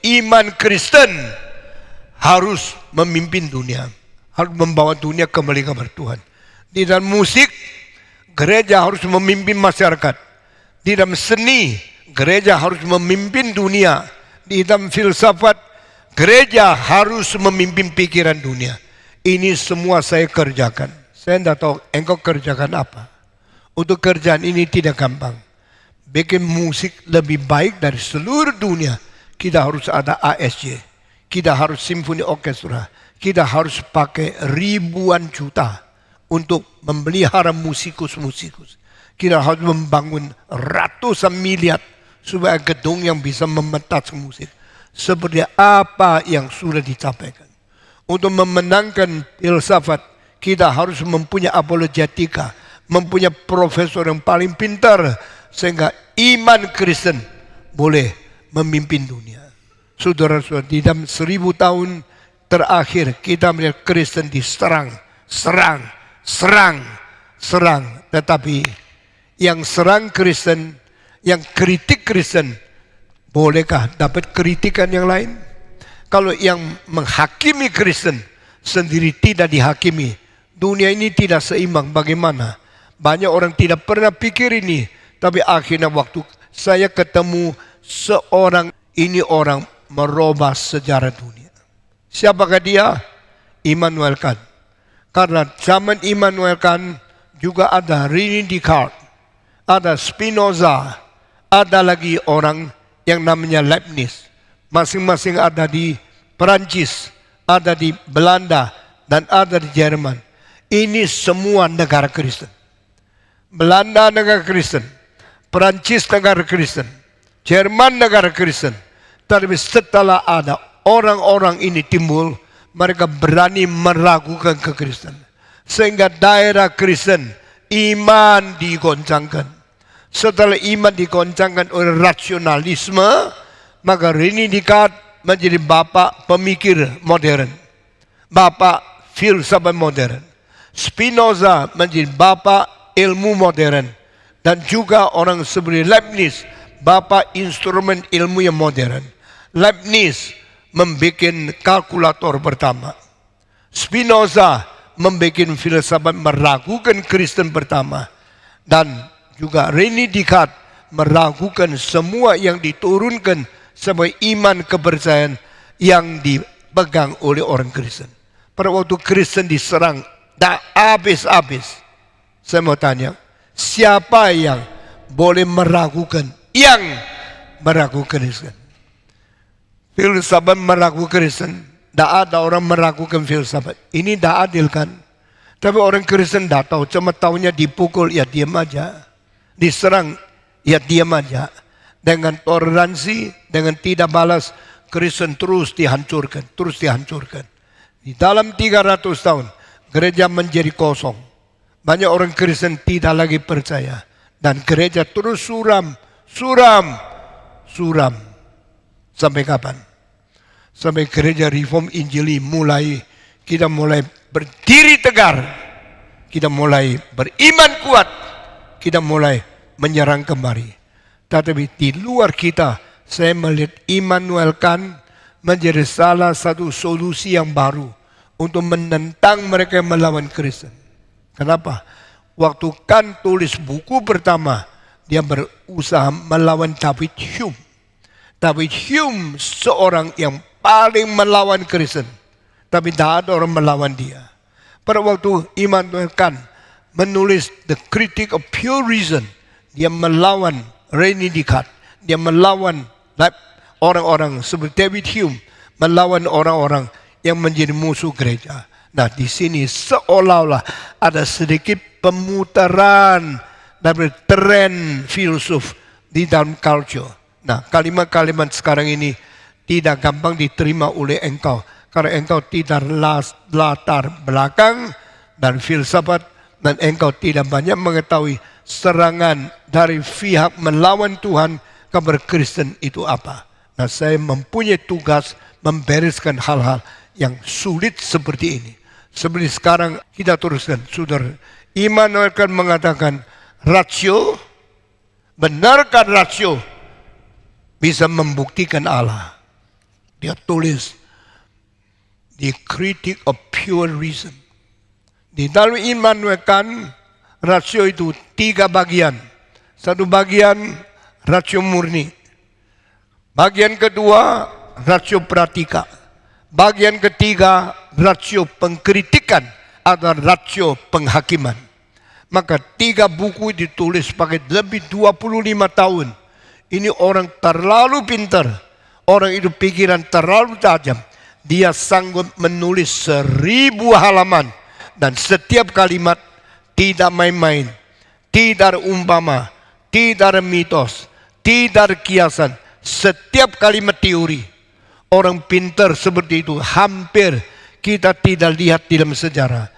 iman Kristen harus memimpin dunia, harus membawa dunia kembali kepada Tuhan. Di dalam musik, gereja harus memimpin masyarakat. Di dalam seni, gereja harus memimpin dunia. Di dalam filsafat, gereja harus memimpin pikiran dunia. Ini semua saya kerjakan. Saya tidak tahu engkau kerjakan apa. Untuk kerjaan ini tidak gampang. Bikin musik lebih baik dari seluruh dunia. Kita harus ada ASJ. Kita harus simfoni orkestra. Kita harus pakai ribuan juta untuk memelihara musikus-musikus. Kita harus membangun ratusan miliar supaya gedung yang bisa memetas musik. Seperti apa yang sudah dicapai. Untuk memenangkan filsafat, kita harus mempunyai apologetika, mempunyai profesor yang paling pintar, sehingga iman Kristen boleh memimpin dunia. Saudara-saudara, di dalam 1000 tahun terakhir kita melihat Kristen diserang, serang. Tetapi yang serang Kristen, yang kritik Kristen, bolehkah dapat kritikan yang lain? Kalau yang menghakimi Kristen sendiri tidak dihakimi, dunia ini tidak seimbang. Bagaimana? Banyak orang tidak pernah pikir ini, tapi akhirnya waktu saya ketemu seorang, ini orang merubah sejarah dunia. Siapakah dia? Immanuel Kant. Karena zaman Immanuel Kant juga ada René Descartes, ada Spinoza, ada lagi orang yang namanya Leibniz. Masing-masing ada di Perancis, ada di Belanda, dan ada di Jerman. Ini semua negara Kristen. Belanda negara Kristen, Perancis negara Kristen, Jerman negara Kristen. Tapi setelah ada orang-orang ini timbul, mereka berani meragukan kekristenan. Sehingga daerah Kristen, iman digoncangkan. Setelah iman digoncangkan oleh rasionalisme, maka René Descartes menjadi bapak pemikir modern, bapak filsafat modern. Spinoza menjadi bapak ilmu modern, dan juga orang seperti Leibniz, bapak instrumen ilmu yang modern. Leibniz membuat kalkulator pertama. Spinoza membuat filsafat meragukan Kristen pertama, dan juga René Descartes meragukan semua yang diturunkan sebagai iman kepercayaan yang dipegang oleh orang Kristen. Pada waktu Kristen diserang, tak habis-habis. Saya mau tanya, siapa yang boleh meragukan? Yang meragukan Kristen. Filsafat meragukan Kristen. Tak ada orang meragukan filsafat. Ini tak adil kan? Tapi orang Kristen tak tahu. Cuma tahunya dipukul, ya diam aja. Diserang, ya diam aja. Dengan toleransi, dengan tidak balas, Kristen terus dihancurkan. Di dalam 300 tahun, gereja menjadi kosong. Banyak orang Kristen tidak lagi percaya. Dan gereja terus suram. Sampai kapan? Sampai gereja Reform Injili kita mulai berdiri tegar. Kita mulai beriman kuat. Kita mulai menyerang kembali. Tetapi di luar kita, saya melihat Immanuel Kant menjadi salah satu solusi yang baru untuk menentang mereka yang melawan Kristen. Kenapa? Waktu Kant tulis buku pertama, dia berusaha melawan David Hume. David Hume seorang yang paling melawan Kristen, tapi tidak ada orang melawan dia. Pada waktu Immanuel Kant menulis The Critique of Pure Reason, dia melawan René Descartes, dia melawan orang-orang seperti David Hume, melawan orang-orang yang menjadi musuh gereja. Nah, di sini seolah-olah ada sedikit pemutaran dari tren filsuf di dalam culture. Nah, kalimat-kalimat sekarang ini tidak gampang diterima oleh engkau, karena engkau tidak latar belakang dan filsafat, dan engkau tidak banyak mengetahui serangan dari pihak melawan Tuhan kepada Kristen itu apa. Nah, saya mempunyai tugas membereskan hal-hal yang sulit seperti ini. Seperti sekarang kita teruskan, saudara. Immanuel Kant mengatakan rasio, benarkah rasio bisa membuktikan Allah? Dia tulis The Critic of Pure Reason. Di dalam Immanuel rasio itu 3 bagian. Satu bagian rasio murni. Bagian kedua rasio pratika. Bagian ketiga rasio pengkritikan atau rasio penghakiman. Maka 3 buku ditulis pakai lebih 25 tahun. Ini orang terlalu pintar. Orang itu pikiran terlalu tajam. Dia sanggup menulis 1000 halaman. Dan setiap kalimat tidak main-main. Tidak ada umpama. Tidak ada mitos. Tidak ada kiasan. Setiap kalimat teori. Orang pintar seperti itu hampir kita tidak lihat dalam sejarah.